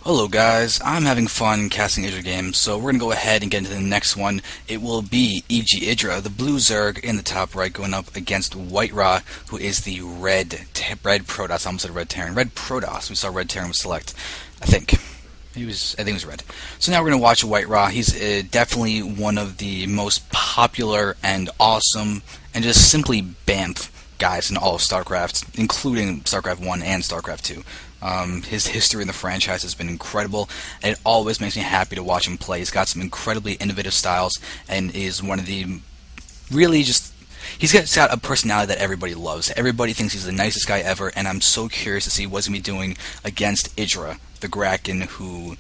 Hello guys, I'm having fun casting EGIdrA games, so we're going to go ahead and get into the next one. It will be EGIdrA, the blue Zerg in the top right, going up against WhiteRa, who is the red Protss. I almost said red Terran. Red Protss. We saw red Terran was select, I think. I think it was red. So now we're going to watch WhiteRa. He's definitely one of the most popular and awesome and just simply BAMF guys in all of StarCraft, including StarCraft 1 and StarCraft 2. His history in the franchise has been incredible, and it always makes me happy to watch him play. He's got some incredibly innovative styles, and is one of the really just... He's got a personality that everybody loves. Everybody thinks he's the nicest guy ever, and I'm so curious to see what he's going to be doing against Idra, the Kraken, who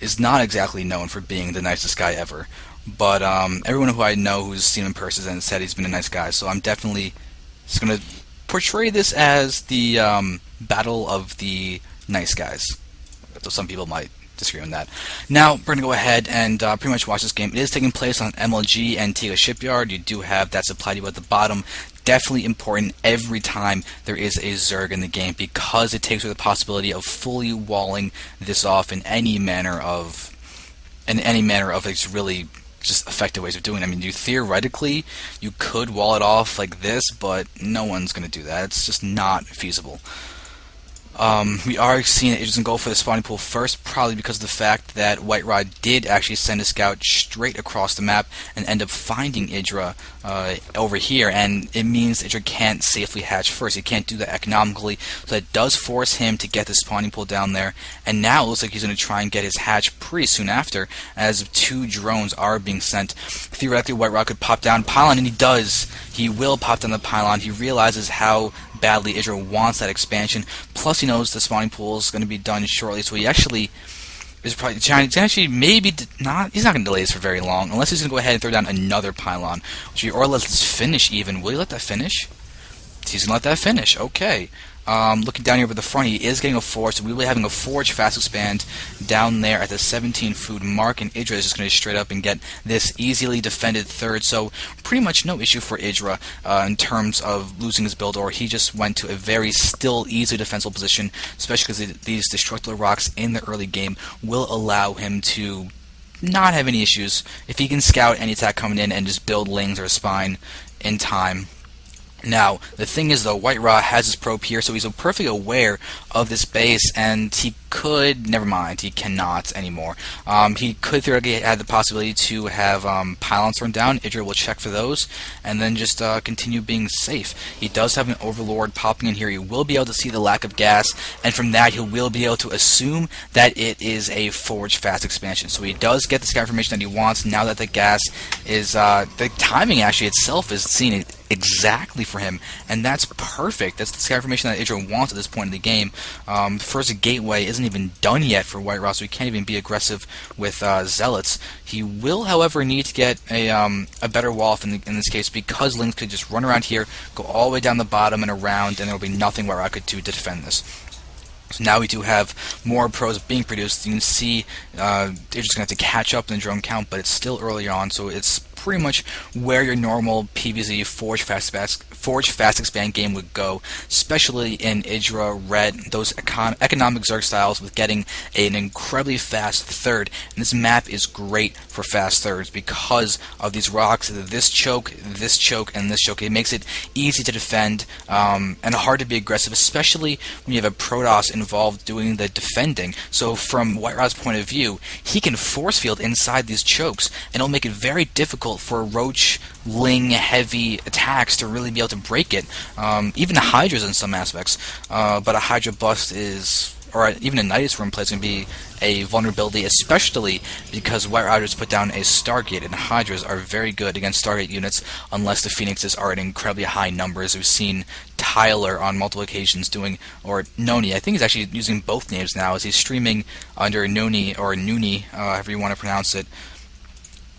is not exactly known for being the nicest guy ever. But everyone who I know who's seen him in person and said he's been a nice guy, so I'm definitely just going to portray this as the battle of the nice guys. So some people might disagree on that. Now we're going to go ahead and pretty much watch this game. It is taking place on MLG Antiga Shipyard. You do have that supply depot at the bottom. Definitely important every time there is a Zerg in the game, because it takes away the possibility of fully walling this off in any manner of its really just effective ways of doing it. I mean, theoretically you could wall it off like this, but no one's going to do that. It's just not feasible. We are seeing that Idra go for the spawning pool first, probably because of the fact that WhiteRa did actually send a scout straight across the map and end up finding Idra over here, and it means Idra can't safely hatch first. He can't do that economically, so that does force him to get the spawning pool down there, and now it looks like he's going to try and get his hatch pretty soon after, as 2 drones are being sent. Theoretically, WhiteRa could pop down pylon, and he does. He will pop down the pylon. He realizes how badly Idra wants that expansion. Plus, he knows the spawning pool is going to be done shortly, so he actually is probably trying to maybe not. He's not going to delay this for very long, unless he's going to go ahead and throw down another pylon, or let this finish even. Will he let that finish? He's going to let that finish. Okay. Looking down here over the front, he is getting a forge, so we will be having a forge fast expand down there at the 17 food mark, and Idra is just going to straight up and get this easily defended third, so pretty much no issue for Idra in terms of losing his build, or he just went to a very still easily defensible position, especially because these destructible rocks in the early game will allow him to not have any issues if he can scout any attack coming in and just build lings or a spine in time. Now, the thing is, though, WhiteRa has his probe here, so he's perfectly aware of this base, and he could, never mind, he cannot anymore. He could theoretically have the possibility to have pylons thrown down. Idra will check for those, and then just continue being safe. He does have an Overlord popping in here. He will be able to see the lack of gas, and from that, he will be able to assume that it is a forge fast expansion. So he does get the scout information that he wants now that the gas is, the timing actually itself is seen exactly for him, and that's perfect. That's the scout information that Idra wants at this point in the game. First gateway isn't even done yet for WhiteRa, so he can't even be aggressive with Zealots. He will, however, need to get a better wall off in this case, because Lings could just run around here, go all the way down the bottom and around, and there will be nothing WhiteRa could do to defend this. So now we do have more pros being produced. You can see they're just going to have to catch up in the drone count, but it's still early on, so it's pretty much where your normal PvZ Forge Fast Expand game would go, especially in Idra, Red, those economic Zerg styles with getting an incredibly fast third. And this map is great for fast thirds because of these rocks, this choke, and this choke. It makes it easy to defend and hard to be aggressive, especially when you have a Protss involved doing the defending. So from WhiteRa's point of view, he can force field inside these chokes, and it'll make it very difficult for Roach, Ling, heavy attacks to really be able to break it. Even the Hydras in some aspects, but a Hydra bust is, or even a Nidus room play is going to be a vulnerability, especially because WhiteRa just put down a Stargate, and Hydras are very good against Stargate units unless the Phoenixes are at incredibly high numbers. We've seen Tyler on multiple occasions doing, or Noni, I think he's actually using both names now, as he's streaming under Noni, or Nooni, however you want to pronounce it.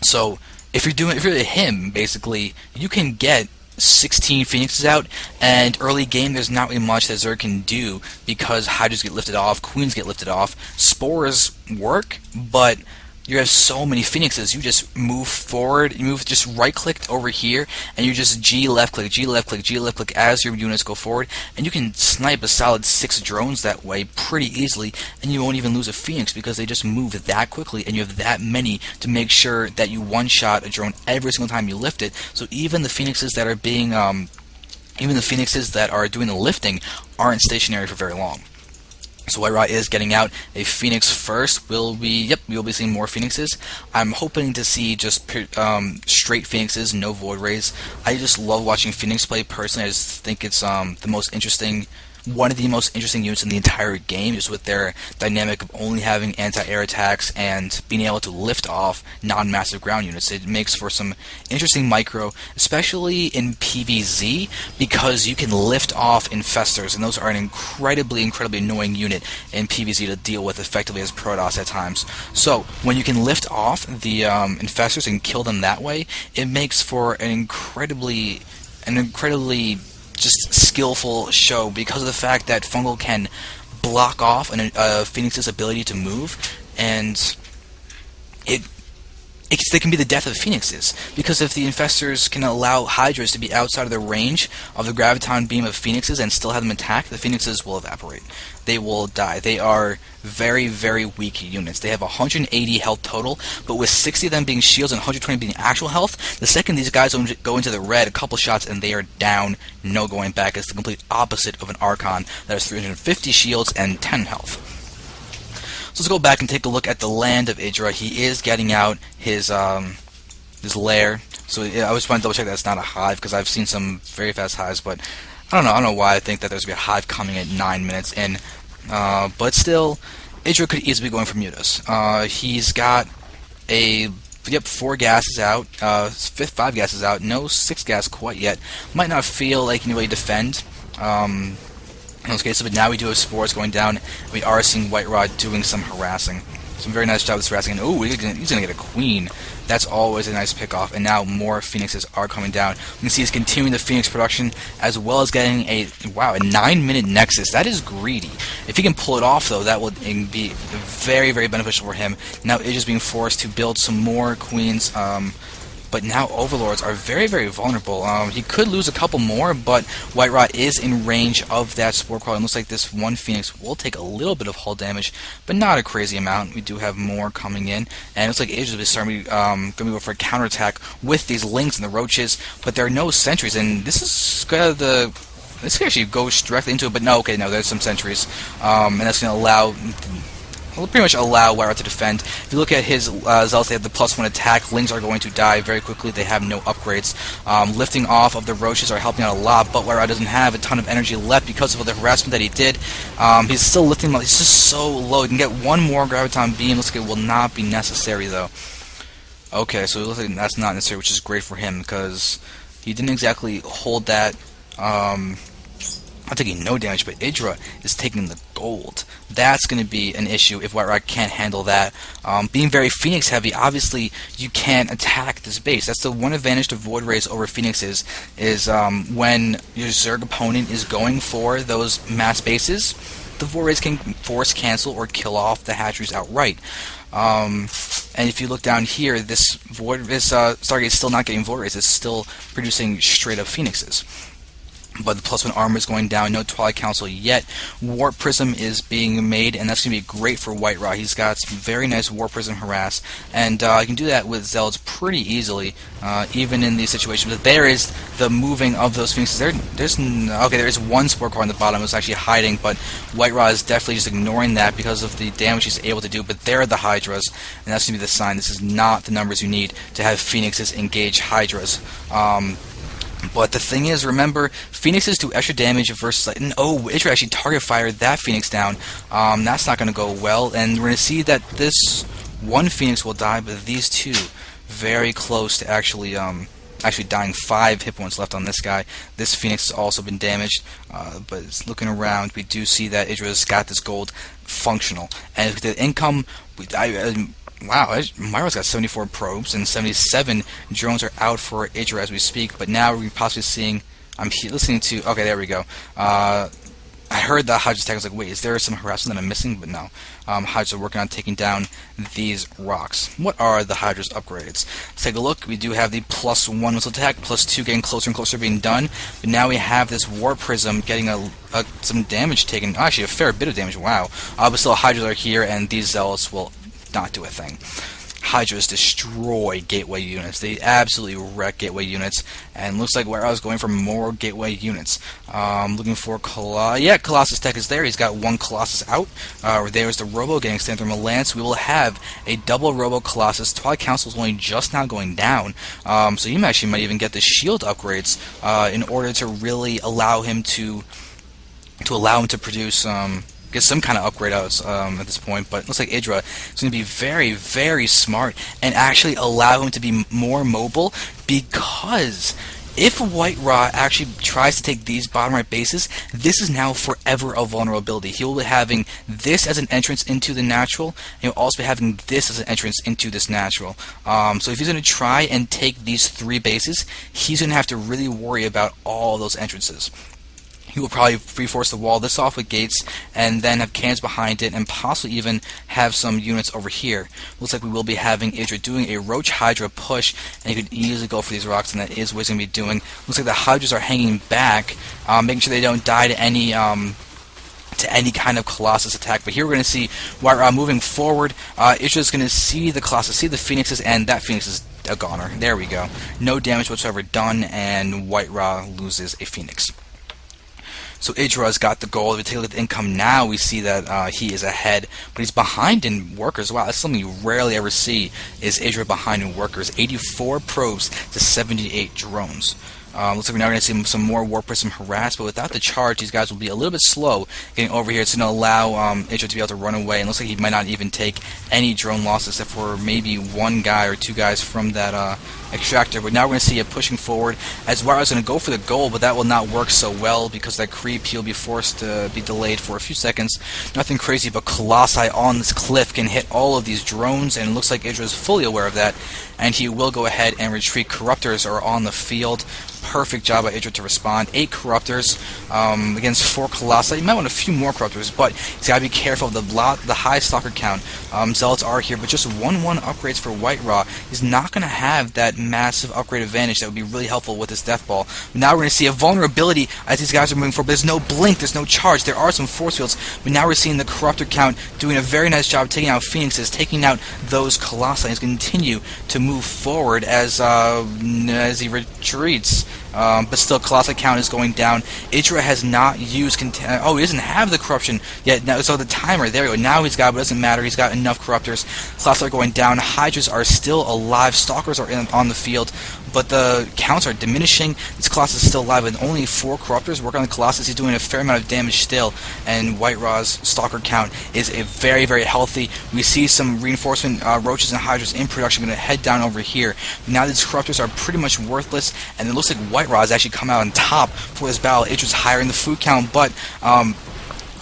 So if you're him, basically, you can get 16 Phoenixes out, and early game there's not really much that Zerg can do because Hydras get lifted off, Queens get lifted off, Spores work, but you have so many Phoenixes. You just move forward, you move, just right click over here, and you just G left click, G left click, G left click as your units go forward, and you can snipe a solid 6 drones that way pretty easily, and you won't even lose a Phoenix because they just move that quickly, and you have that many to make sure that you one-shot a drone every single time you lift it. So even the Phoenixes that are being, even the Phoenixes that are doing the lifting aren't stationary for very long. So WhiteRa is getting out a Phoenix first. We'll be seeing more Phoenixes. I'm hoping to see just straight Phoenixes, no Void Rays. I just love watching Phoenix play personally. I just think it's the most interesting, one of the most interesting units in the entire game, is with their dynamic of only having anti-air attacks and being able to lift off non-massive ground units. It makes for some interesting micro, especially in PvZ, because you can lift off infestors, and those are an incredibly annoying unit in PvZ to deal with effectively as Protss at times. So when you can lift off the infestors and kill them that way, it makes for an incredibly just skillful show, because of the fact that Fungal can block off a Phoenix's ability to move, and they can be the death of Phoenixes, because if the infestors can allow Hydras to be outside of the range of the graviton beam of Phoenixes and still have them attack, the Phoenixes will evaporate. They will die. They are very weak units. They have 180 health total, but with 60 of them being shields and 120 being actual health, the second these guys go into the red, a couple shots and they are down, no going back. It's the complete opposite of an Archon that has 350 shields and 10 health. So let's go back and take a look at the land of EGIdrA. He is getting out his lair. So I always want to double check that it's not a hive, because I've seen some very fast hives, but I don't know why I think that there's going to be a hive coming at 9 minutes in. But still, EGIdrA could easily be going for Mutas. He's got 4 gases out, 5 gases out, no 6 gas quite yet. Might not feel like he can really defend. In those cases, but now we do have spores going down. We are seeing WhiteRa doing some harassing. Some very nice job with this harassing. And ooh, he's going to get a queen. That's always a nice pick off. And now more Phoenixes are coming down. You can see he's continuing the Phoenix production, as well as getting a 9-minute Nexus. That is greedy. If he can pull it off, though, that will be very beneficial for him. Now EGIdRA's being forced to build some more queens. But now Overlords are very vulnerable. He could lose a couple more, but WhiteRa is in range of that Spore Crawler. It looks like this one Phoenix will take a little bit of hull damage, but not a crazy amount. We do have more coming in, and it looks like EGIdRA is starting going to go for a counterattack with these Lings and the Roaches, but there are no sentries, and this is this actually goes directly into it, but no, there's some sentries, and that's going to allow... will pretty much allow WhiteRa to defend. If you look at his Zealots, they have the +1 attack. Lings are going to die very quickly. They have no upgrades. Lifting off of the Roaches are helping out a lot, but WhiteRa doesn't have a ton of energy left because of the harassment that he did. He's still lifting. He's just so low. You can get one more Graviton Beam. Looks like it will not be necessary, though. Okay, so it looks like that's not necessary, which is great for him, because he didn't exactly hold that... not taking no damage, but EGIdRA is taking the gold. That's going to be an issue if WhiteRa can't handle that. Being very Phoenix heavy, obviously you can't attack this base. That's the one advantage to Void Rays over Phoenixes, is when your Zerg opponent is going for those mass bases, the Void Rays can force cancel or kill off the hatcheries outright. And if you look down here, this Stargate is still not getting Void Rays. It's still producing straight up Phoenixes. But the +1 armor is going down. No Twilight Council yet. Warp Prism is being made, and that's going to be great for WhiteRa. He's got some very nice Warp Prism harass, and you can do that with Zealots pretty easily, even in these situations. But there is the moving of those Phoenixes. There is one Spore Core on the bottom. It was actually hiding, but WhiteRa is definitely just ignoring that because of the damage he's able to do. But there are the Hydras, and that's going to be the sign. This is not the numbers you need to have Phoenixes engage Hydras. But the thing is, remember, Phoenixes do extra damage versus... EGIdRA actually target fired that Phoenix down. That's not going to go well, and we're going to see that this one Phoenix will die, but these two very close to actually dying. 5 hit points left on this guy. This Phoenix has also been damaged, but it's looking around, we do see that EGIdRA's got this gold functional. And the income... Wow, WhiteRa's got 74 probes, and 77 drones are out for EGIdRA as we speak, but now we're possibly seeing... I'm listening to... Okay, there we go. I heard the Hydra's attack. I was like, wait, is there some harassment that I'm missing? But no. Hydras are working on taking down these rocks. What are the Hydra's upgrades? Let's take a look. We do have the +1 missile attack, +2 getting closer and closer being done. But now we have this War Prism getting some damage taken. Actually, a fair bit of damage. Wow. But still, Hydras are here, and these Zealots will not do a thing. Hydras destroy gateway units. They absolutely wreck gateway units, and looks like WhiteRa is going for more gateway units. Looking for Colossus Tech is there. He's got one Colossus out. There's the Robo getting extended from a Lance. We will have a double Robo Colossus. Twilight Council is only just now going down, so you actually might even get the shield upgrades in order to really allow him to produce get some kind of upgrade out at this point. But it looks like EGIdrA is going to be very, very smart and actually allow him to be more mobile, because if WhiteRa actually tries to take these bottom right bases, this is now forever a vulnerability. He will be having this as an entrance into the natural, and he'll also be having this as an entrance into this natural. So if he's going to try and take these 3 bases, he's going to have to really worry about all those entrances. He will probably reinforce the wall this off with gates, and then have cannons behind it, and possibly even have some units over here. Looks like we will be having EGIdrA doing a Roach Hydra push, and he could easily go for these rocks, and that is what he's going to be doing. Looks like the Hydras are hanging back, making sure they don't die to any kind of Colossus attack. But here we're going to see WhiteRa moving forward. EGIdrA is going to see the Colossus, see the Phoenixes, and that Phoenix is a goner. There we go. No damage whatsoever done, and WhiteRa loses a Phoenix. So EGIdrA's got the gold. If we take a look at the income now, we see that he is ahead, but he's behind in workers. Wow, that's something you rarely ever see, is EGIdrA behind in workers. 84 probes to 78 drones. Looks like we're now going to see some more War Prism harass, but without the charge, these guys will be a little bit slow getting over here. It's going to allow EGIdrA to be able to run away, and looks like he might not even take any drone losses except for maybe 1 guy or 2 guys from that extractor. But now we're going to see it pushing forward, as WhiteRa is going to go for the goal, but that will not work so well because that creep, he'll be forced to be delayed for a few seconds. Nothing crazy, but Colossi on this cliff can hit all of these drones, and it looks like EGIdrA is fully aware of that, and he will go ahead and retreat. Corruptors are on the field. Perfect job by EGIdrA to respond. 8 Corruptors against 4 Colossi. You might want a few more Corruptors, but he's got to be careful of the high Stalker count. Zealots are here, but just 1-1 upgrades for WhiteRa. He's not going to have that massive upgrade advantage that would be really helpful with his Death Ball. Now we're going to see a vulnerability as these guys are moving forward, but there's no blink, there's no charge. There are some force fields, but now we're seeing the Corruptor count doing a very nice job taking out Phoenixes, taking out those Colossi. He's going to continue to move forward as he retreats. But still, Colossi count is going down. EGIdrA has not used he doesn't have the corruption yet. Now, so the timer, there we go. Now he's got it, but it doesn't matter. He's got enough Corruptors. Colossi are going down. Hydras are still alive. Stalkers are on the field, but the counts are diminishing. This Colossus is still alive, and only 4 Corruptors work on the Colossus. He's doing a fair amount of damage still, and WhiteRa's Stalker count is a very, very healthy. We see some reinforcement Roaches and Hydras in production. Going to head down over here. Now these Corruptors are pretty much worthless, and it looks like WhiteRa has actually come out on top for this battle. EGIdRA's higher in the food count, but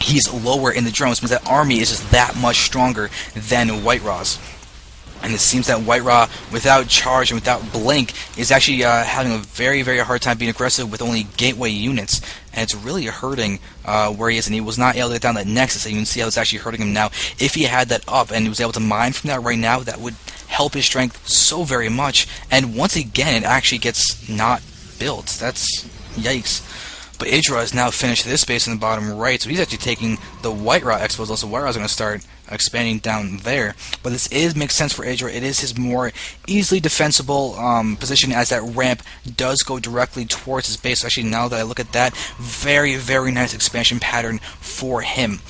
he's lower in the drones. Means that army is just that much stronger than WhiteRa's. And it seems that WhiteRa, without charge and without blink, is actually having a very, very hard time being aggressive with only gateway units. And it's really hurting where he is. And he was not able to get down that nexus. And you can see how it's actually hurting him now. If he had that up and he was able to mine from that right now, that would help his strength so very much. And once again, it actually gets not built. That's yikes. But EGIdrA has now finished this base in the bottom right, so he's actually taking the WhiteRa expos. Also, WhiteRa is going to start expanding down there. But this makes sense for EGIdrA. It is his more easily defensible position, as that ramp does go directly towards his base. So actually, now that I look at that, very, very nice expansion pattern for him.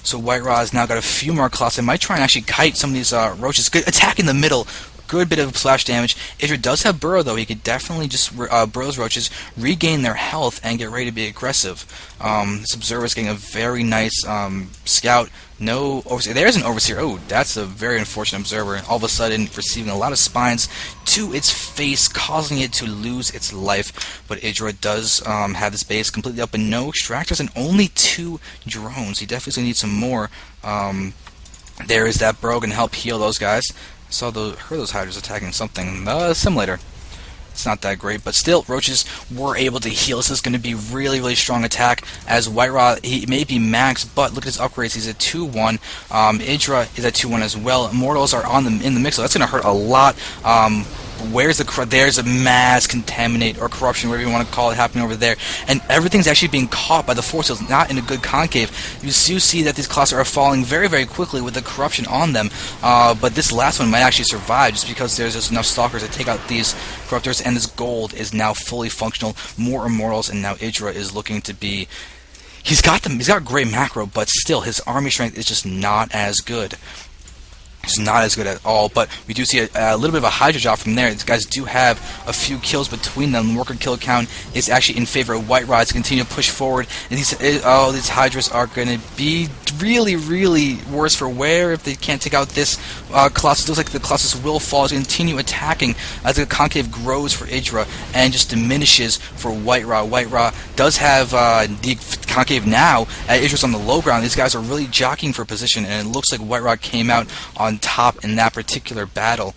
So WhiteRa has now got a few more Colossi. Might try and actually kite some of these Roaches. Good attack in the middle. Good bit of splash damage. EGIdrA does have Burrow, though. He could definitely just burrow those Roaches, regain their health, and get ready to be aggressive. This Observer is getting a very nice scout. No Overseer. There's an Overseer. Oh, that's a very unfortunate Observer. All of a sudden, receiving a lot of spines to its face, causing it to lose its life. But EGIdrA does have this base completely up, and no Extractors, and only 2 drones. He definitely going to need some more. There is that Burrow, can help heal those guys. Saw heard those Hydras attacking something. Simulator. It's not that great, but still, roaches were able to heal. This is going to be really, really strong attack, as WhiteRa, he may be max, but look at his upgrades. He's at 2-1. EGIdra is at 2-1 as well. Immortals are in the mix, so that's going to hurt a lot. There's a mass contaminate or corruption, whatever you want to call it, happening over there, and everything's actually being caught by the force fields, not in a good concave. You do see that these clusters are falling very, very quickly with the corruption on them, but this last one might actually survive just because there's just enough stalkers to take out these corruptors, and this gold is now fully functional. More immortals, and now EGIdra is looking to be... He's got great macro, but still, his army strength is just not as good. It's not as good at all, but we do see a little bit of a Hydra drop from there. These guys do have a few kills between them. The worker kill count is actually in favor of WhiteRa to continue to push forward. And these Hydras are going to be really, really worse for wear if they can't take out this Colossus. It looks like the Colossus will fall. It's going to continue attacking as the concave grows for EGIdra and just diminishes for WhiteRa. WhiteRa does have the concave now. EGIdra's on the low ground. These guys are really jockeying for position, and it looks like WhiteRa came out on top in that particular battle.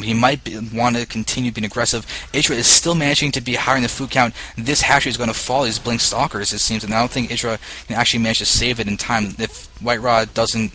He might want to continue being aggressive. EGIdra is still managing to be higher in the food count. This hatchery is going to fall. These blink stalkers, it seems, and I don't think EGIdra can actually manage to save it in time. If WhiteRa doesn't,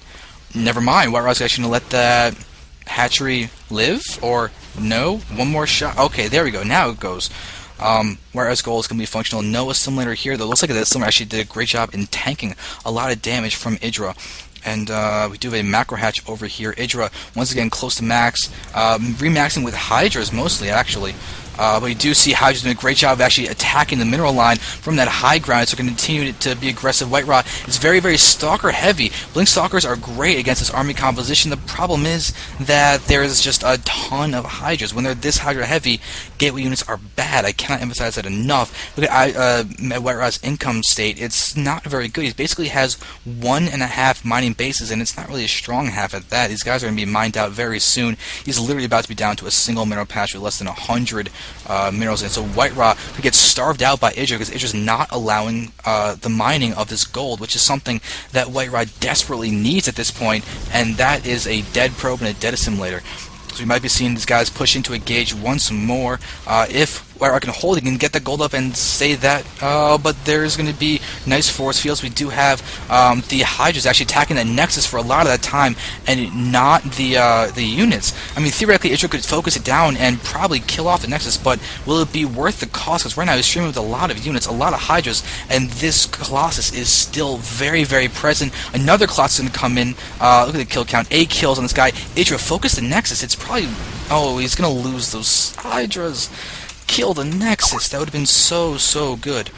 never mind. WhiteRa's actually going to let that hatchery live, or no? One more shot. Okay, there we go. Now it goes. WhiteRa's goal is going to be functional. No assimilator here, though. It looks like the assimilator actually did a great job in tanking a lot of damage from EGIdra. And we do have a macro hatch over here. EGIdra, once again, close to max. Remaxing with Hydras, mostly, actually. But you do see Hydra's doing a great job of actually attacking the mineral line from that high ground, so continue to be aggressive. WhiteRa is very, very stalker heavy. Blink stalkers are great against this army composition. The problem is that there is just a ton of Hydras. When they're this Hydra heavy, gateway units are bad. I cannot emphasize that enough. Look at WhiteRa's income state. It's not very good. He basically has 1.5 mining bases, and it's not really a strong half at that. These guys are going to be mined out very soon. He's literally about to be down to a single mineral patch with less than 100 minerals in. So WhiteRa could get starved out by EGIdra because EGIdra's not allowing the mining of this gold, which is something that WhiteRa desperately needs at this point, and that is a dead probe and a dead assimilator. So we might be seeing these guys push into a gauge once more. If WhiteRa can hold, he can get the gold up and say that, but there's going to be nice force fields. We do have the Hydras actually attacking the Nexus for a lot of that time, and not the units. I mean, theoretically, EGIdra could focus it down and probably kill off the Nexus, but will it be worth the cost? Because right now he's streaming with a lot of units, a lot of Hydras, and this Colossus is still very, very present. Another Colossus is going to come in. Look at the kill count. 8 kills on this guy. EGIdra, focus the Nexus. It's probably... Oh, he's going to lose those Hydras. Kill the Nexus. That would have been so, so good.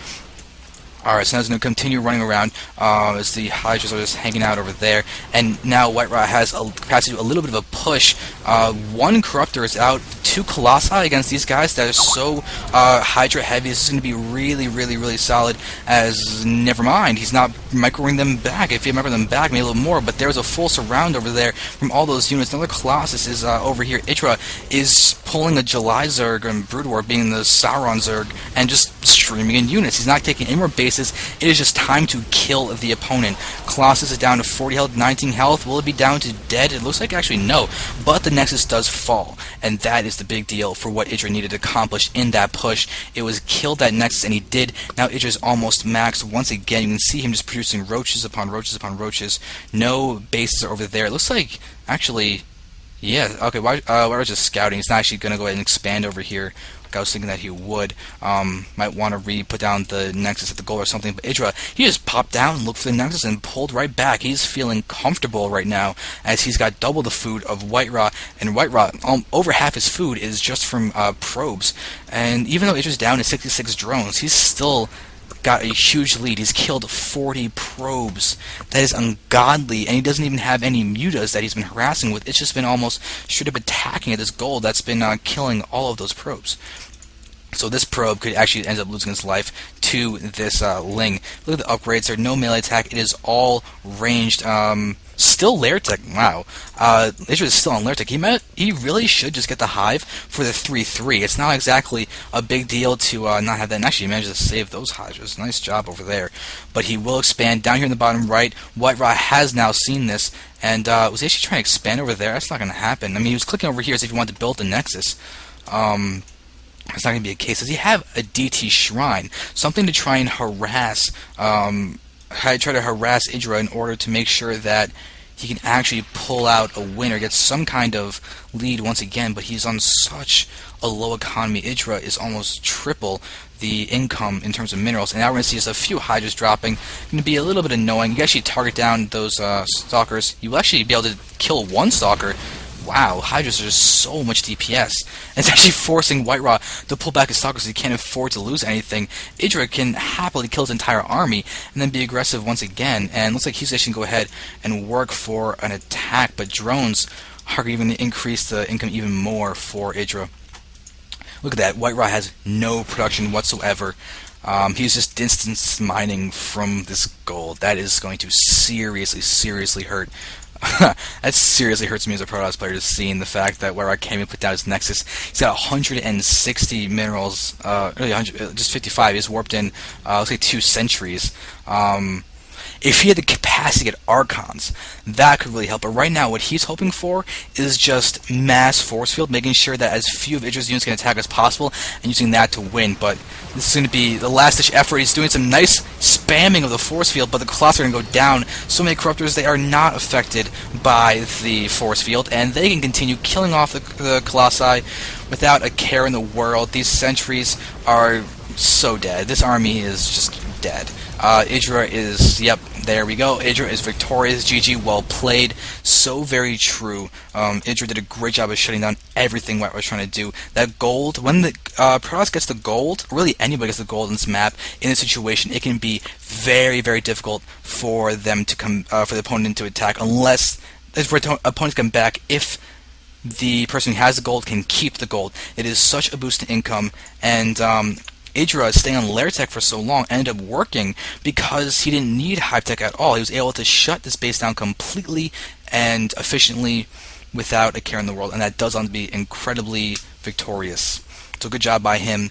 Alright, so now he's going to continue running around as the Hydras are just hanging out over there. And now WhiteRa has a capacity to do a little bit of a push. 1 Corruptor is out. 2 Colossi against these guys that are so Hydra heavy. This is going to be really, really, really solid. As, never mind, he's not microing them back. If he microed them back, maybe a little more. But there's a full surround over there from all those units. Another Colossus is over here. EGIdra is pulling a July Zerg and Brood War being the Sauron Zerg and just streaming in units. He's not taking any more bases. It is just time to kill the opponent. Colossus is down to 40 health, 19 health. Will it be down to dead? It looks like actually no. But the Nexus does fall. And that is the big deal for what EGIdra needed to accomplish in that push. It was kill that Nexus, and he did. Now EGIdra's almost maxed. Once again, you can see him just producing roaches upon roaches upon roaches. No bases are over there. It looks like, actually... Yeah, okay, we're just scouting. He's not actually going to go ahead and expand over here. Like I was thinking that he would. Might want to put down the Nexus at the goal or something. But EGIdra, he just popped down, looked for the Nexus, and pulled right back. He's feeling comfortable right now as he's got double the food of WhiteRa. And WhiteRa, over half his food is just from probes. And even though EGIdra's down to 66 drones, he's still... got a huge lead. He's killed 40 probes. That is ungodly, and he doesn't even have any mutas that he's been harassing with. It's just been almost straight up attacking at this gold that's been killing all of those probes. So this probe could actually end up losing its life to this Ling. Look at the upgrades. There's no melee attack. It is all ranged. Still Lair Tech. Wow. EGIdra is still on Lair Tech. He really should just get the Hive for the 3-3. It's not exactly a big deal to not have that. And actually, he managed to save those Hydras. Nice job over there. But he will expand down here in the bottom right. WhiteRa has now seen this. And was he actually trying to expand over there? That's not going to happen. I mean, he was clicking over here as if he wanted to build the Nexus. it's not going to be a case. Does he have a DT Shrine? Something to try and harass, Idra in order to make sure that he can actually pull out a win or get some kind of lead once again, but he's on such a low economy. Idra is almost triple the income in terms of minerals, and now we're going to see just a few Hydras dropping. Going to be a little bit annoying. You actually target down those stalkers. You will actually be able to kill one stalker. Wow, Hydras are just so much DPS. And it's actually forcing WhiteRa to pull back his stalkers so he can't afford to lose anything. Idra can happily kill his entire army and then be aggressive once again. And looks like he's actually going to go ahead and work for an attack, but drones are even to increase the income even more for Idra. Look at that, WhiteRa has no production whatsoever. He's just distance mining from this gold. That is going to seriously hurt. That seriously hurts me as a Protss player, just seeing the fact that WhiteRa can't even put down his Nexus. He's got 160 minerals, really 100, just 55. He's warped in, looks like 2 centuries. If he had the capacity to get Archons, that could really help. But right now, what he's hoping for is just mass force field, making sure that as few of Idra's units can attack as possible, and using that to win. But this is going to be the last-ditch effort. He's doing some nice spamming of the force field, but the Colossi are going to go down. So many Corruptors, they are not affected by the force field, and they can continue killing off the Colossi without a care in the world. These sentries are so dead. This army is just dead. Idra is, yep, there we go. Idra is victorious. GG, well played. So very true. Idra did a great job of shutting down everything White was trying to do. That gold, when the Protss gets the gold, really anybody gets the gold in this map, in this situation, it can be very difficult for them to come, for the opponent to attack, unless, for opponents come back, if the person who has the gold can keep the gold. It is such a boost to income, and Idra staying on Lair Tech for so long ended up working because he didn't need Hive Tech at all. He was able to shut this base down completely and efficiently without a care in the world, and that does on to be incredibly victorious. So good job by him,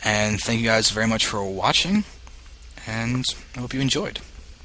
and thank you guys very much for watching, and I hope you enjoyed.